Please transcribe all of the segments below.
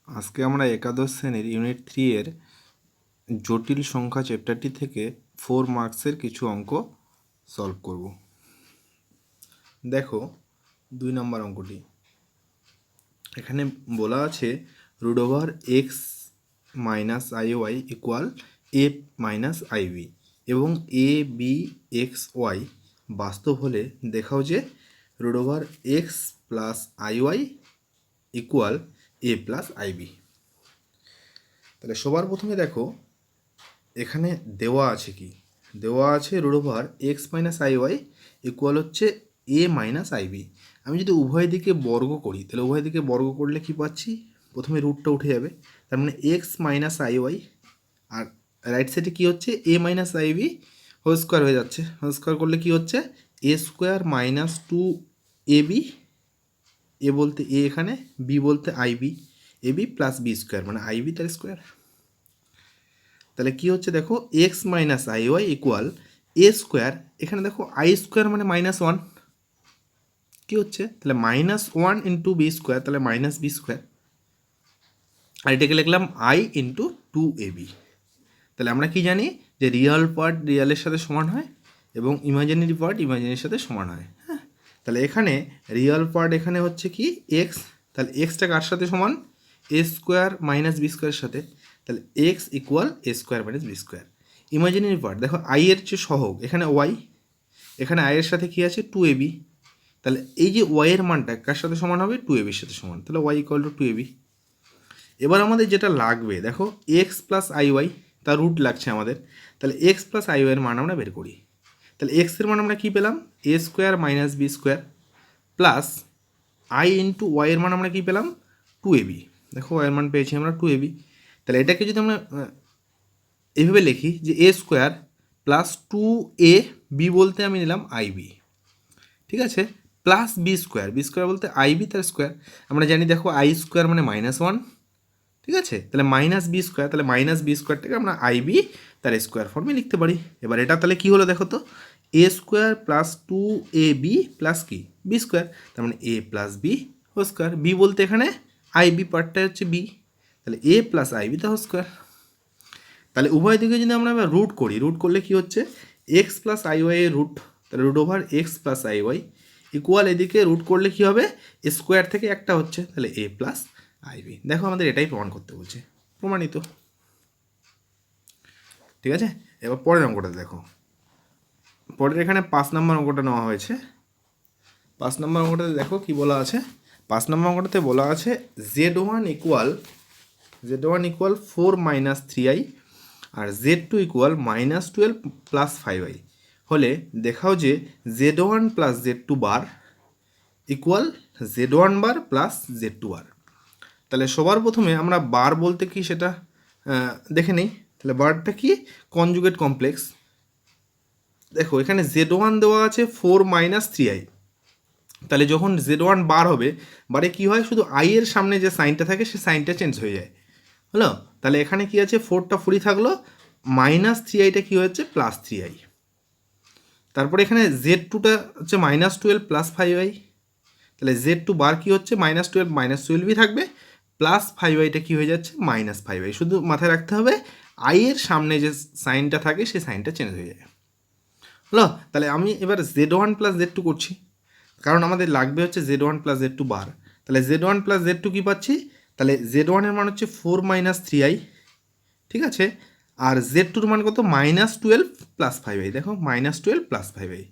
আজকে আমরা একাদশ শ্রেণীর ইউনিট 3 এর জটিল সংখ্যা চ্যাপ্টারটি থেকে 4 মার্কসের কিছু অঙ্ক সলভ করব। দেখো 2 নম্বর অঙ্কটি এখানে বলা আছে root over x minus i y equal a minus i b এবং এ বি এক্স ওয়াই বাস্তব হলে দেখাও যে root over x plus i y equal a plus i b. তাহলে সবার প্রথমে দেখো এখানে দেওয়া আছে কি, দেওয়া আছে root over x minus i y equal হচ্ছে এ মাইনাস আইবি। আমি যদি উভয় দিকে বর্গ করি তাহলে উভয় দিকে বর্গ করলে কি পাচ্ছি, প্রথমে রুটটা উঠে যাবে, তার মানে এক্স মাইনাস আই ওয়াই, আর রাইট সাইডে কী হচ্ছে a minus i b whole square হয়ে যাচ্ছে। হোল স্কোয়ার করলে কি হচ্ছে a square minus two A b, a বলতে এ এখানে, বি বলতে i b, a B plus B square মানে আইবি তার স্কোয়ার। তাহলে কি হচ্ছে দেখো x minus i y equal A square, এখানে দেখো আই স্কোয়ার মানে মাইনাস ওয়ান, কী হচ্ছে তাহলে minus one into b square, তাহলে মাইনাস বি স্কোয়ার, আর এটাকে লিখলাম i into two A b. তাহলে আমরা কি জানি যে রিয়াল পার্ট রিয়ালের সাথে সমান হয় এবং ইমাজিনারি পার্ট ইমাজিনারির সাথে সমান হয়। হ্যাঁ, তাহলে এখানে রিয়াল পার্ট এখানে হচ্ছে কি এক্স, তাহলে এক্সটা কার সাথে সমান এ স্কোয়ার মাইনাস বি স্কোয়ারের সাথে, তাহলে এক্স ইকুয়াল এ square minus B square. Imaginary part দেখো আই এর যে সহগ এখানে ওয়াই, এখানে আই এর সাথে কী আছে টু এ বি, তাহলে এই যে ওয়াই এর মানটা কার সাথে সমান হবে টু এ বির সাথে সমান, তাহলে y equal to two A b. এবার আমাদের যেটা লাগবে দেখো এক্স প্লাস আই ওয়াই, তার রুট লাগছে আমাদের, তাহলে এক্স প্লাস আই ওয়াইয়ের মান আমরা বের করি। তাহলে এক্সের মান আমরা কী পেলাম A square minus B square plus i into ওয়াইয়ের মান আমরা কী পেলাম টু এ বি। দেখো ওয়াইয়ের মান পেয়েছি আমরা টু এ বি। তাহলে এটাকে যদি আমরা এইভাবে লিখি যে a square plus two A b বলতে আমি নিলাম আই বি, ঠিক আছে, plus B square, b square বলতে আই বি তার স্কোয়ার, আমরা জানি দেখো আই স্কোয়ার মানে মাইনাস ওয়ান, ঠিক আছে, তাহলে মাইনাস বি স্কোয়ার, তাহলে মাইনাস বি স্কোয়ারটাকে আমরা আই বি তার স্কোয়ার ফর্মে লিখতে পারি। এবার এটা তাহলে কী হলো দেখো তো A square plus two A B plus কি বি স্কোয়ার, তার মানে A plus B whole square, B বলতে এখানে আই বি পার্টটাই হচ্ছে বি, তাহলে এ প্লাস আই বি তার হোল স্কোয়ার। তাহলে উভয় দিকে যদি আমরা রুট করি, রুট করলে কি হচ্ছে এক্স প্লাস আই ওয়াই এর রুট, তাহলে root over x plus i y equal এদিকে রুট করলে কী হবে স্কোয়ার থেকে একটা হচ্ছে, তাহলে এ প্লাস আইবি। দেখো আমাদের এটাই প্রমাণ করতে বলছে, প্রমাণিত, ঠিক আছে। এবার পরের অঙ্কটা দেখো, পরের এখানে 5 নম্বর অঙ্কটা নেওয়া হয়েছে। 5 নম্বর অঙ্কটাতে দেখো কি বলা আছে, 5 নম্বর অঙ্কটাতে বলা আছে Z one equal 4 minus three i আর Z two equal minus 12 plus 5i হলে দেখাও যে Z one plus Z two bar equal Z one bar plus Z two bar. তাহলে সবার প্রথমে আমরা বার বলতে কি সেটা দেখে নেই। তাহলে বারটা কি কনজুগেট কমপ্লেক্স, দেখো এখানে জেড ওয়ান দেওয়া আছে 4 মাইনাস থ্রি আই, তাহলে যখন জেড ওয়ান বার হবে বারে কী হয় শুধু আই এর সামনে যে সাইনটা থাকে সে সাইনটা চেঞ্জ হয়ে যায়, হলো। তাহলে এখানে কি আছে 4টা ফুরি থাকলো, মাইনাস থ্রি আইটা কী হচ্ছে প্লাস থ্রি আই, তারপরে এখানে জেড টুটা হচ্ছে মাইনাস 12 প্লাস 5i, তাহলে জেড টু বার কী হচ্ছে মাইনাস 12ই থাকবে, প্লাস 5iটা কী হয়ে যাচ্ছে মাইনাস 5i, শুধু মাথায় রাখতে হবে আই এর সামনে যে সাইনটা থাকে সেই সাইনটা চেঞ্জ হয়ে যায়, হলো। তাহলে আমি এবার Z one plus Z two করছি, কারণ আমাদের লাগবে হচ্ছে Z one plus Z two bar. তাহলে Z one plus Z two কী পাচ্ছি, তাহলে জেড ওয়ানের মান হচ্ছে 4 মাইনাস থ্রি আই, ঠিক আছে, আর জেড টুর মান কত মাইনাস 12 প্লাস 5i, দেখো মাইনাস 12 প্লাস 5i।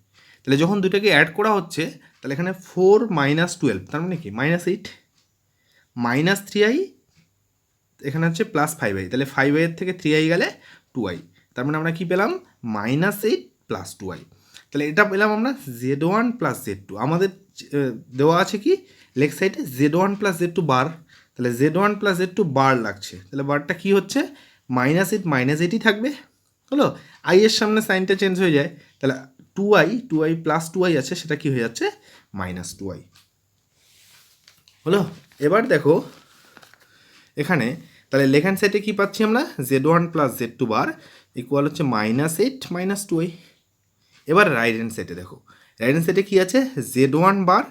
তাহলে যখন দুটাকে অ্যাড করা হচ্ছে তাহলে এখানে 4 মাইনাস 12 তার মানে কি মাইনাস 8, মাইনাস 3i এখানে হচ্ছে প্লাস 5i, তাহলে 5i এর থেকে 3i গেলে 2i, তার মানে আমরা কি পেলাম মাইনাস 8 প্লাস 2i। তাহলে এটা পেলাম আমরা Z one plus Z two. আমাদের দেওয়া আছে কি লেফট সাইডে Z one plus Z two bar, তাহলে Z one plus Z two bar লাগছে, তাহলে বারটা কী হচ্ছে মাইনাস এইটই থাকবে, হলো। আই এর সামনে সাইনটা চেঞ্জ হয়ে যায়, তাহলে টু আই প্লাস 2i আছে সেটা কি হয়ে যাচ্ছে মাইনাস 2i, হলো। এবার দেখো এখানে তাহলে লেফট হ্যান্ড সাইডে কী পাচ্ছি আমরা Z one plus Z two bar equal হচ্ছে মাইনাস 8 মাইনাস 2i। এবার রাইট হ্যান্ড সাইডে দেখো, রাইট হ্যান্ড সাইডে কী আছে Z one bar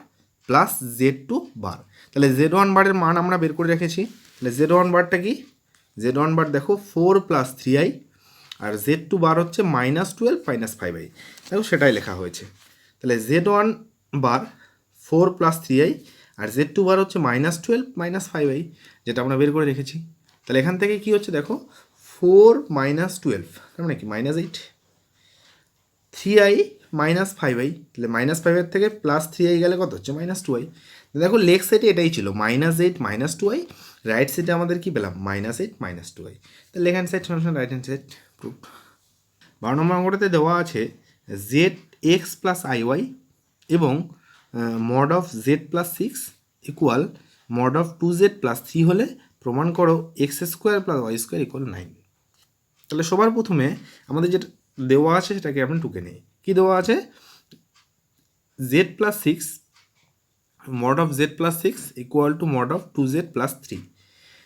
plus Z two bar, তাহলে Z1 বারের মান আমরা বের করে রেখেছি। তাহলে Z1 বারটা কি, Z1 বার দেখো 4 + 3i, আর Z2 বার হচ্ছে -12 - 5i, দেখো সেটাই লেখা হয়েছে। তাহলে Z1 বার 4 + 3i, আর Z2 বার হচ্ছে -12 - 5i, যেটা আমরা বের করে রেখেছি। তাহলে এখান থেকে কি হচ্ছে দেখো, 4 - 12 তার মানে কি -8, 3i - 5i, তাহলে -5 থেকে +3i গেলে কত হচ্ছে -2i। দেখো লেফট সাইডে এটাই ছিল -8 - 2i, রাইট সাইডে আমাদের কি পেলাম -8 - 2i। তাহলে লেফট হ্যান্ড সাইড সমান রাইট হ্যান্ড সাইড প্রুফ। 12 নম্বর অঙ্কটাতে দেওয়া আছে zx + iy এবং mod of z + 6 equal mod of 2z + 3 হলে প্রমাণ করো x² + y² = 9। তাহলে সবার প্রথমে আমাদের যেটা দেওয়া আছে সেটাকে আমরা টুকে নিই। কি দেওয়া আছে, z + 6 mod of z + 6 equal to mod of 2z + 3।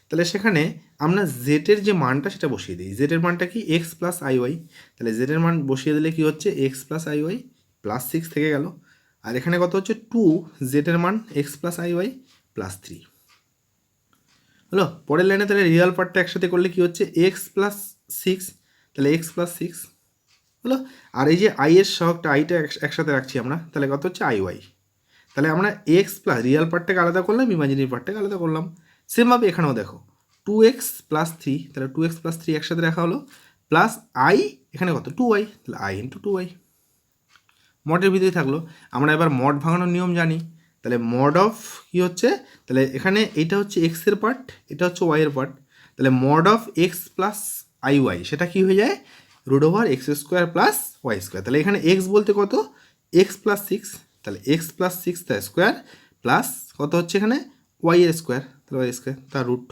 তাহলে সেখানে আমরা জেটের যে মানটা সেটা বসিয়ে দিই। জেটের মানটা কি x + iy, তাহলে জেটের মান বসিয়ে দিলে কি হচ্ছে x + iy +6 থেকে গেল, আর এখানে কত হচ্ছে 2 জেটের মান x + iy +3 হলো। পরের লাইনে তাহলে রিয়াল পার্টটা একসাথে করলে কি হচ্ছে x + 6, তাহলে x + 6 হলো। আর এই যে i এর সহগটা আইটা একসাথে রাখছি আমরা, তাহলে কত হচ্ছে iy। তাহলে আমরা x প্লাস রিয়াল পার্টটাকে আলাদা করলাম, ইমাজিনারি পার্টটাকে আলাদা করলাম। সেমভাবে এখানেও দেখো 2x + 3, তাহলে 2x + 3 একসাথে রাখা হলো, প্লাস i এখানে কত 2y, তাহলে i × 2y মডের ভিতরেই থাকলো। আমরা এবার মড ভাঙানোর নিয়ম জানি, তাহলে মড অফ কী হচ্ছে, তাহলে এখানে এটা হচ্ছে x এর পার্ট, এটা হচ্ছে y এর পার্ট, তাহলে মড অফ x + iy সেটা কি হয়ে যায় √x² + y²। তাহলে এখানে x বলতে কত x + 6, তাহলে x + 6 তার স্কোয়ার প্লাস কত হচ্ছে এখানে y এর স্কোয়ার, তাহলে y² তার রুট।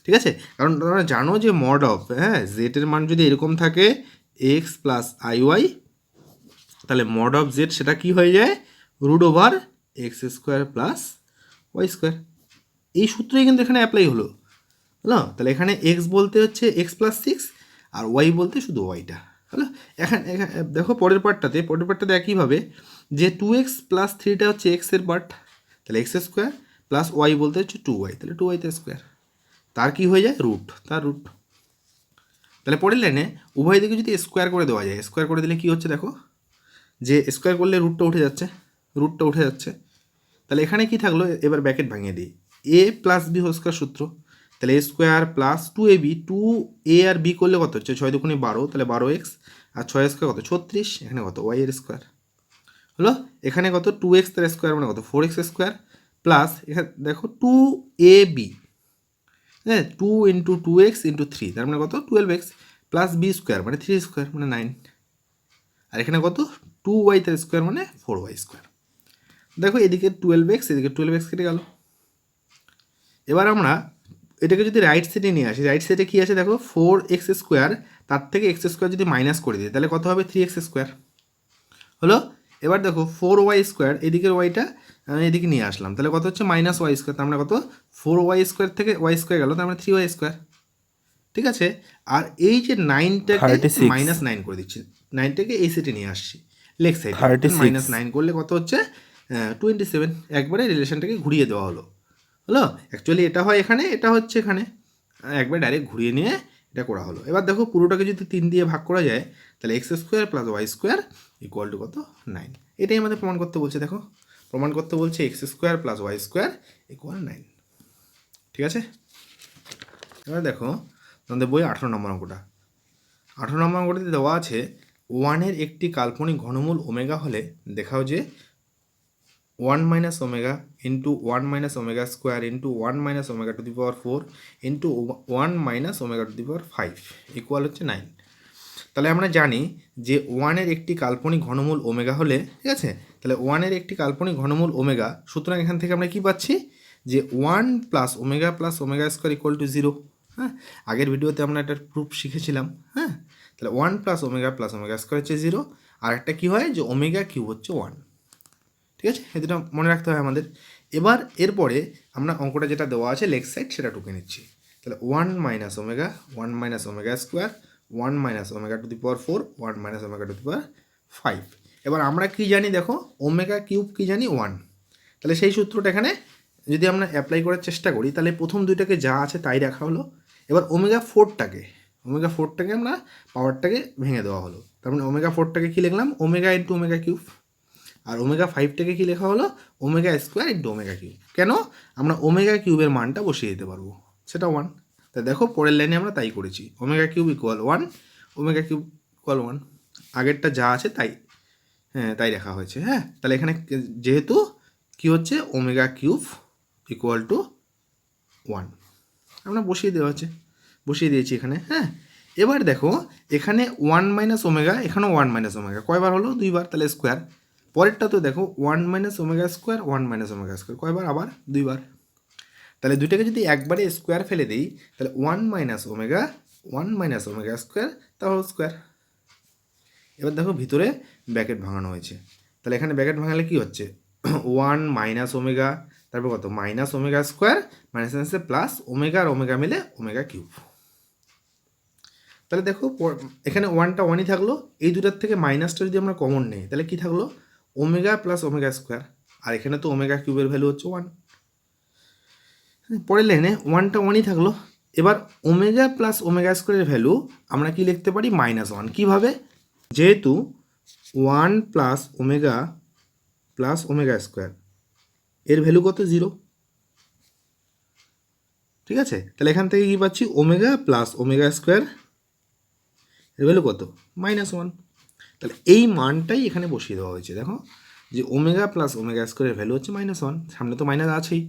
ঠিক আছে, কারণ তোমরা জানো যে মড অফ z এর মান যদি এরকম থাকে x + iy, তাহলে মড অফ z সেটা কি হয়ে যায় √x² + y²। এই সূত্রই কিন্তু এখানে অ্যাপ্লাই হলো, তাহলে এখানে x বলতে হচ্ছে x + 6 আর y বলতে শুধু ওয়াইটা হলো। এখানে দেখো পরের পার্টটাতে একইভাবে যে 2x + 3টা হচ্ছে x এর পার্ট, তাহলে x² প্লাস y বলতে হচ্ছে 2y, তাহলে 2y তার স্কোয়ার, তার কি হয়ে যায় রুট, তার রুট। তাহলে পরের লাইনে উভয় দিকে যদি স্কোয়ার করে দেওয়া যায়, স্কোয়ার করে দিলে কি হচ্ছে দেখো, যে স্কোয়ার করলে রুটটা উঠে যাচ্ছে, তাহলে এখানে কি থাকলো, এবার ব্র্যাকেট ভাঙিয়ে দিই, a + b হোল² সূত্র, তাহলে a² + 2ab, 2a আর b করলে কত হচ্ছে 6 × 2 = 12, তাহলে 12x, আর 6 স্কোয়ার কত 36, এখানে কত y এর স্কোয়ার হলো। এখানে কত 2x তার স্কোয়ার মানে কত 4x² প্লাস এখানে দেখো 2ab, 2 × 2x × 3 তার মানে কত 12x, প্লাস b² মানে 3² মানে 9, আর এখানে কত 2y তার স্কোয়ার মানে 4y²। দেখো এদিকে 12x, এদিকে 12x কেটে গেল। এবার আমরা এটাকে যদি রাইট সাইডে নিয়ে আসি, রাইট সাইডে কী আছে দেখো 4x², তার থেকে x² যদি মাইনাস করে দিই তাহলে কত হবে 3x² হলো। এবার দেখো 4y², এদিকের ওয়াইটা এদিকে নিয়ে আসলাম, তাহলে কত হচ্ছে -y², তার মানে কত 4y² থেকে y² গেল, তার মানে 3y²। ঠিক আছে, আর এই যে 9টাকে -9 করে দিচ্ছি, 9টাকে এই সাইডে নিয়ে আসছি লেফট সাইডে, -9 করলে কত হচ্ছে 27, একবারে রিলেশনটাকে ঘুরিয়ে দেওয়া হলো। অ্যাকচুয়ালি এটা হয় এখানে, এটা হচ্ছে এখানে, একবার ডাইরেক্ট ঘুরিয়ে নিয়ে এটা করা হলো। এবার দেখো পুরোটাকে যদি 3 দিয়ে ভাগ করা যায়, তাহলে x² + y² = কত 9। এটাই আমাদের প্রমাণ করতে বলছে, দেখো প্রমাণ করতে বলছে x² + y² = 9। ঠিক আছে, এবার দেখো তোমাদের বই 18 নম্বর অঙ্কটা। 18 নম্বর অঙ্কটাতে দেওয়া আছে 1 এর একটি কাল্পনিক ঘনমূল ওমেগা হলে দেখাও যে 1 - ω × 1 - ω² × 1 - ω⁴ × 1 - ω⁵ ইকুয়াল হচ্ছে 9। তাহলে আমরা জানি যে 1 এর একটি কাল্পনিক ঘনমূল ওমেগা হলে, ঠিক আছে, তাহলে 1 এর একটি কাল্পনিক ঘনমূল ওমেগা, সুতরাং এখান থেকে আমরা কি পাচ্ছি যে 1 + ω + ω² = 0। হ্যাঁ, আগের ভিডিওতে আমরা এটার প্রুফ শিখেছিলাম। হ্যাঁ, তাহলে 1 + ω + ω² হচ্ছে 0, আর একটা কী হয় যে ω³ হচ্ছে 1। ঠিক আছে, এই দুটো মনে রাখতে হয় আমাদের। এবার এরপরে আমরা অঙ্কটা যেটা দেওয়া আছে লেফট সাইড সেটা টুকে নিচ্ছি। তাহলে 1 - ω, 1 - ω², 1 - ω⁴, 1 - ω⁵। এবার আমরা কি জানি দেখো ω³ কি জানি 1, তাহলে সেই সূত্রটা এখানে যদি আমরা অ্যাপ্লাই করার চেষ্টা করি তাহলে প্রথম দুইটাকে যা আছে তাই রাখা হলো, এবার ওমেগা ফোরটাকে আমরা পাওয়ারটাকে ভেঙে দেওয়া হলো, তার মানে ওমেগা ফোরটাকে কী লিখলাম, ওমেগা ইন্টু ওমেগা কিউব, আর ওমেগা ফাইভটাকে কী লেখা হলো, omega square into omega cube. কেন? আমরা ওমেগা কিউবের মানটা বসিয়ে দিতে পারবো, সেটা 1। তা দেখো পরের লাইনে আমরা তাই করেছি, omega cube equal 1, omega cube equal 1, আগেরটা যা আছে তাই তাই রাখা হয়েছে। হ্যাঁ, তাহলে এখানে যেহেতু কি হচ্ছে, ওমেগা কিউব ইকুয়াল টু 1 আমরা বসিয়ে দিয়েছি এখানে। হ্যাঁ, এবার দেখো এখানে 1 মাইনাস ওমেগা, এখানেও 1 মাইনাস ওমেগা, কয়বার হলো, 2বার, তাহলে স্কোয়ার। পরেরটা তো দেখো 1 minus omega square, 1 minus omega square, কয়বার, আবার 2বার। তাহলে দুইটাকে যদি একবারে স্কোয়ার ফেলে দিই তাহলে 1 মাইনাস ওমেগা স্কোয়ার তাহলে স্কোয়ার। এবার দেখো ভিতরে ব্র্যাকেট ভাঙানো হয়েছে, তাহলে এখানে ব্র্যাকেট ভাঙালে কি হচ্ছে, 1 মাইনাস ওমেগা, তারপর কত, মাইনাস ওমেগা স্কোয়ার, মাইনাস মাইনাসে প্লাস, ওমেগা আর ওমেগা মিলে ওমেগা কিউব। তাহলে দেখো এখানে 1টা 1ই থাকলো, এই দুটার থেকে মাইনাসটা যদি আমরা কমন নেই তাহলে কি থাকলো, ওমেগা প্লাস ওমেগা স্কোয়ার, আর এখানে তো ওমেগা কিউবের ভ্যালু হচ্ছে 1। পরের লাইনে 1টা 1ই থাকলো, এবার ওমেগা প্লাস ওমেগা স্কোয়ারের ভ্যালু আমরা কি লিখতে পারি, -1। কীভাবে, যেহেতু 1 প্লাস ওমেগা স্কোয়ার এর ভ্যালু কত, 0। ঠিক আছে, তাহলে এখান থেকে কী পাচ্ছি, ওমেগা প্লাস ওমেগা স্কোয়ার এর ভ্যালু কত, -1। তাহলে এই মানটাই এখানে বসিয়ে দেওয়া হয়েছে। দেখো যে ওমেগা প্লাস ওমেগা স্কোয়ারের ভ্যালু হচ্ছে -1, সামনে তো মাইনাস আছেই,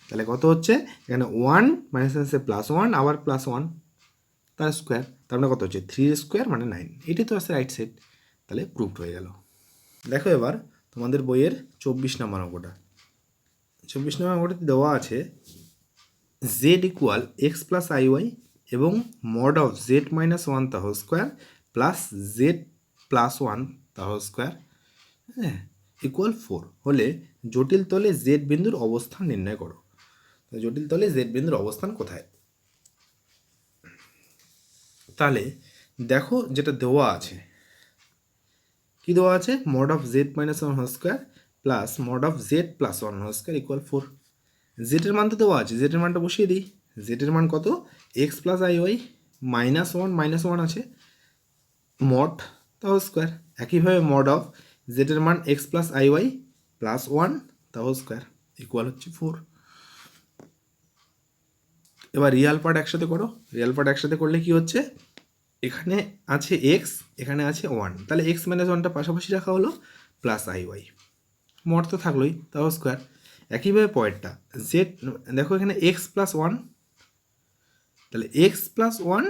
তাহলে কত হচ্ছে এখানে 1 মাইনাস আছে +1, আবার +1 তার স্কোয়ার, তার মানে কত হচ্ছে 3 স্কোয়ার মানে 9। এটাই তো আছে রাইট সাইড, তাহলে প্রুভড হয়ে গেল। দেখো এবার তোমাদের বইয়ের 24 নম্বর অঙ্কটা। 24 নম্বর অঙ্কটাতে দেওয়া আছে z equal x plus iy এবং মড অফ z মাইনাস 1 তা whole square plus z plus 1 তা হোল স্কোয়ার, হ্যাঁ, ইকুয়াল 4 হলে জটিল তলে z বিন্দুর অবস্থান নির্ণয় করো। জটিল তলে z বিন্দুর অবস্থান কোথায়? তাহলে দেখো যেটা দেওয়া আছে, কি দেওয়া আছে, mod of z minus 1 whole square plus mod of z plus 1 whole square equal 4। জেটের মান তো দেওয়া আছে, জেটের মানটা বসিয়ে দিই। জেটের মান কত, এক্স প্লাস iy, -1 আছে, মড তা হোল স্কোয়ার। একইভাবে মড অফ জেটের মান এক্স প্লাস iy প্লাস 1 তা হোল স্কোয়ার ইকুয়াল হচ্ছে 4। এবার রিয়াল পার্ট একসাথে করো, রিয়াল পার্ট একসাথে করলে কি হচ্ছে, এখানে আছে এক্স, এখানে আছে 1, তাহলে এক্স মাইনাস 1টা পাশাপাশি রাখা হলো, প্লাস iy, মড তো থাকলোই তা হোল স্কোয়ার। একইভাবে পরেরটা জেড, দেখো এখানে এক্স প্লাস 1, তাহলে এক্স প্লাস 1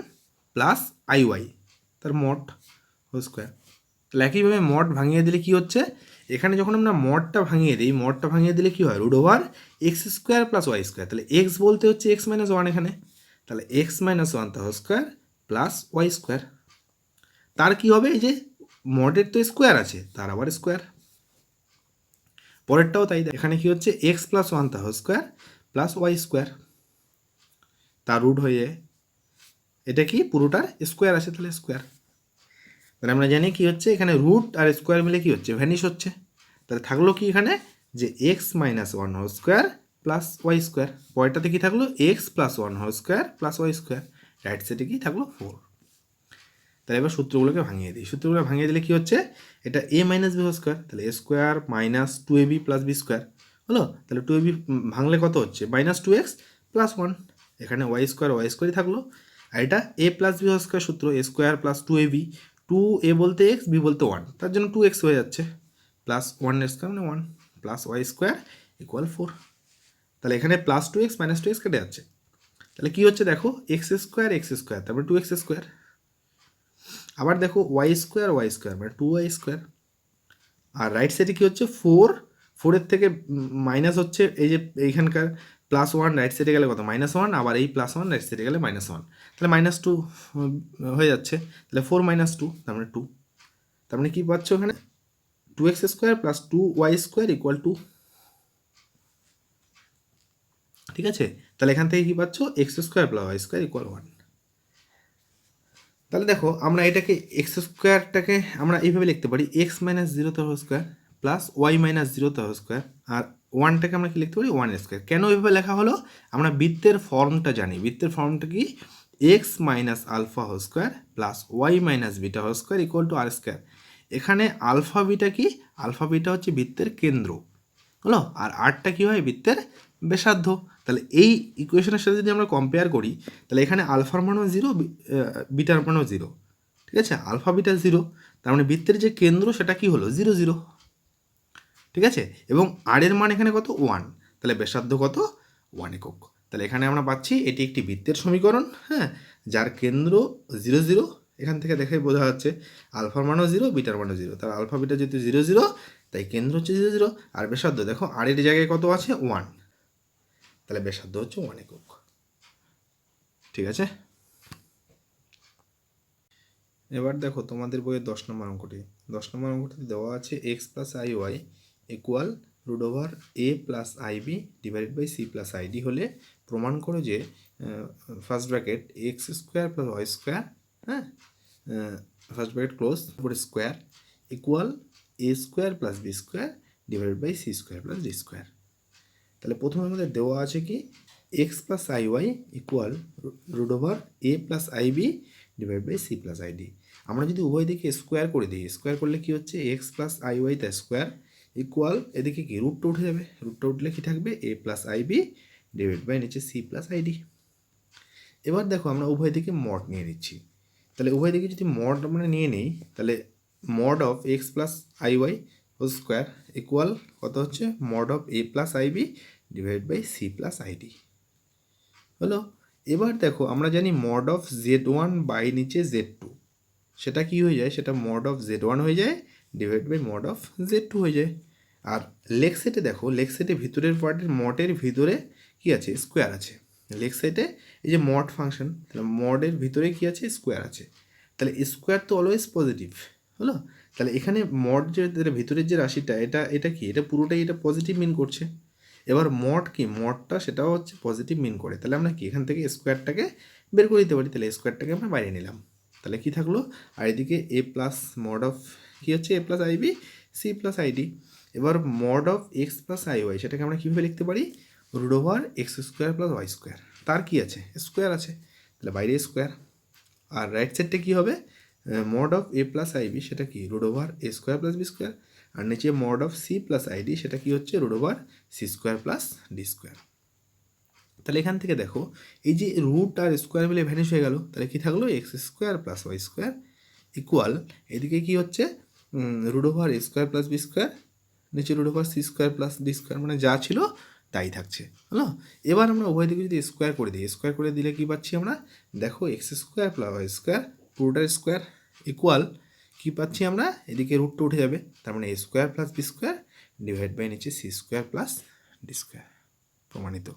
প্লাস iy তার মড হোল স্কোয়ার। তাহলে একইভাবে মড ভাঙিয়ে দিলে কি হচ্ছে, এখানে যখন আমরা মডটা ভাঙিয়ে দিই, মডটা ভাঙিয়ে দিলে কি হয়, √over x square plus y square. তাহলে এক্স বলতে হচ্ছে এক্স মাইনাস 1 এখানে, তাহলে এক্স মাইনাস 1 তা whole square plus y square. তার কি হবে, এই যে মডের তো স্কোয়ার আছে, তার আবার স্কোয়ার। পরেরটাও তাই, এখানে কি হচ্ছে, এক্স প্লাস 1 তা whole square plus y square, তার রুট হয়ে এটা কি পুরোটার স্কোয়ার আছে, তাহলে স্কোয়ার। তাহলে আমরা জানি কি হচ্ছে, এখানে রুট আর স্কোয়ার মিলে কি হচ্ছে, ভ্যানিশ হচ্ছে। তাহলে থাকলো কি এখানে, যে x minus 1 whole square plus y square. পরেরটাতে কি থাকলো, x plus 1 whole square plus y square, right সাইডে কি থাকলো 4। তাহলে এবার সূত্রগুলোকে ভাঙিয়ে দিই, সূত্রগুলো ভাঙিয়ে দিলে কি হচ্ছে, এটা a minus b whole square, তাহলে a square minus 2ab plus B square হলো, তাহলে 2ab ভাঙলে কত হচ্ছে, -2x প্লাস 1, এখানে ওয়াই স্কোয়ারই থাকলো। আর এটা a plus B whole square সূত্র, a square plus 2ab, 2a বলতে x, b বলতে 1, তার জন্য 2x হয়ে যাচ্ছে, প্লাস 1 স্কোয়ার মানে 1 প্লাস ওয়াই স্কোয়ার ইকুয়াল 4। তাহলে এখানে প্লাস 2x মাইনাস 2x কেটে যাচ্ছে, তাহলে কি হচ্ছে দেখো, এক্স স্কোয়ার তারপরে 2x স্কোয়ার, আবার দেখো ওয়াই স্কোয়ার মানে 2y স্কোয়ার। আর রাইট সাইডে কী হচ্ছে, 4 থেকে মাইনাস হচ্ছে, এই যে এইখানকার +1 রাইট সাইডে গেলে কত, -1, আবার এই +1 রাইট সাইডে গেলে -1, তাহলে -2 হয়ে যাচ্ছে, তাহলে 4 - 2 তার মানে 2। তার মানে কী পাচ্ছ এখানে, 2x square plus 2y square equal 2। ঠিক আছে, তাহলে এখান থেকে কী পাচ্ছ, x square plus y square equal 1। তাহলে দেখো আমরা এটাকে এক্স স্কোয়ারটাকে আমরা এইভাবে লিখতে পারি, এক্স মাইনাস 0 তা whole square plus y minus 0 তা হোল স্কোয়ার, আর ওয়ানটাকে আমরা কি লিখতে পারি ওয়ান স্কোয়ার। কেন এভাবে লেখা হলো, আমরা বৃত্তের ফর্মটা জানি। বৃত্তের ফর্মটা কি x minus alpha whole square plus y minus beta whole square equal to r square. এখানে আলফা বিটা কি, আলফা বিটা হচ্ছে বৃত্তের কেন্দ্র হলো, আর আরটা কী হয় বৃত্তের ব্যাসার্ধ। তাহলে এই ইকুয়েশনের সাথে যদি আমরা কম্পেয়ার করি তাহলে এখানে আলফার মানও জিরো, বিটার মানও জিরো, ঠিক আছে, আলফা বিটা জিরো, তার মানে বৃত্তের যে কেন্দ্র সেটা কি হলো 0 0, ঠিক আছে, এবং আর এর মান এখানে কত 1, তাহলে ব্যাসার্ধ কত 1 একক। তাহলে এখানে আমরা পাচ্ছি এটি একটি বৃত্তের সমীকরণ, হ্যাঁ, যার কেন্দ্র 0 0, এখান থেকে দেখে বোঝা যাচ্ছে আলফার মানও 0, বিটার মানও 0, তার আলফা বিটা যেহেতু 0 0, তাই কেন্দ্র হচ্ছে 0 0, আর ব্যাসার্ধ দেখো আর এর জায়গায় কত আছে 1, তাহলে ব্যাসার্ধ হচ্ছে 1 একক, ঠিক আছে। এবার দেখো তোমাদের বইয়ের 10 নম্বর অঙ্কটি। 10 নম্বর অঙ্কটিতে দেওয়া আছে x plus i y equal root over a plus i b divided by c plus i d হলে প্রমাণ করো যে first bracket x square plus y square, হ্যাঁ, ফার্স্ট ব্র্যাকেট ক্লোজ, তারপরে square equal A square plus B square divided by c square plus D square. তাহলে প্রথমে আমাদের দেওয়া আছে কি x plus i y equal root over a plus i B divide by c plus ID. আমরা যদি উভয় দিকে স্কোয়ার করে দিই, স্কোয়ার করলে কি হচ্ছে এক্স প্লাস আই ওয়াই তার স্কোয়ার ইকুয়াল এদিকে কি রুটটা উঠে যাবে, রুটটা উঠলে কি থাকবে A plus i B divide by নিচে সি প্লাস আইডি। এবার দেখো আমরা উভয় দিকে মড নিয়ে নিচ্ছি, তাহলে উভয় দিকে যদি মড আমরা নিয়ে নিই তাহলে mod of x plus i y whole square equal কত হচ্ছে mod of a plus i B divide by c plus i d হলো। এবার দেখো আমরা জানি mod of z one by নিচে জেড টু, সেটা কি হয়ে যায়, সেটা মড অফ জেড ওয়ান হয়ে যায় divide by mod of z two হয়ে যায়। আর লেগ সেটে দেখো, লেগ সেটে ভিতরের পার্টের মডের ভিতরে কি আছে স্কোয়ার আছে, লেগ সেটে এই যে মড ফাংশন, তাহলে মডের ভিতরে কি আছে স্কোয়ার আছে, তাহলে স্কোয়ার তো অলওয়েজ পজিটিভ হলো। তাহলে এখানে মড যে ভিতরের যে রাশিটা এটা এটা কি, এটা পুরোটাই এটা পজিটিভ মিন করছে। এবার মড কি, মডটা সেটাও হচ্ছে পজিটিভ মিন করে, তাহলে আমরা কি এখান থেকে স্কোয়ারটাকে বের করে দিতে পারি, তাহলে স্কোয়ারটাকে আমরা বাইরে নিলাম, তাহলে কি থাকলো আর এদিকে এ প্লাস মড অফ কী হচ্ছে A plus i B C plus i D. এবার mod of x plus i y সেটাকে আমরা কীভাবে লিখতে পারি root over x square plus y square, তার কী আছে স্কোয়ার আছে, তাহলে বাইরে স্কোয়ার। আর রাইট সাইডটা কী হবে mod of a plus i b সেটা কি root over a square plus B square, আর নিচে mod of c plus i d সেটা কি হচ্ছে root over c square plus D square. তাহলে এখান থেকে দেখো এই যে রুট আর স্কোয়ার মিলে ভ্যানিশ হয়ে গেল, তাহলে কি থাকলো x square plus y square equal এদিকে কি হচ্ছে root over a square plus B square, নিচে root over c square plus D square, মানে যা ছিল তাই থাকছে হলো। এবার আমরা উভয় দিকে যদি স্কোয়ার করে দিই, স্কোয়ার করে দিলে কি পাচ্ছি আমরা দেখো x square plus y square পুরোটার স্কোয়ার ইকুয়াল কী পাচ্ছি আমরা এদিকে রুটটা উঠে যাবে, তার মানে A square plus B square divide by নিচে C square plus D square, প্রমাণিত।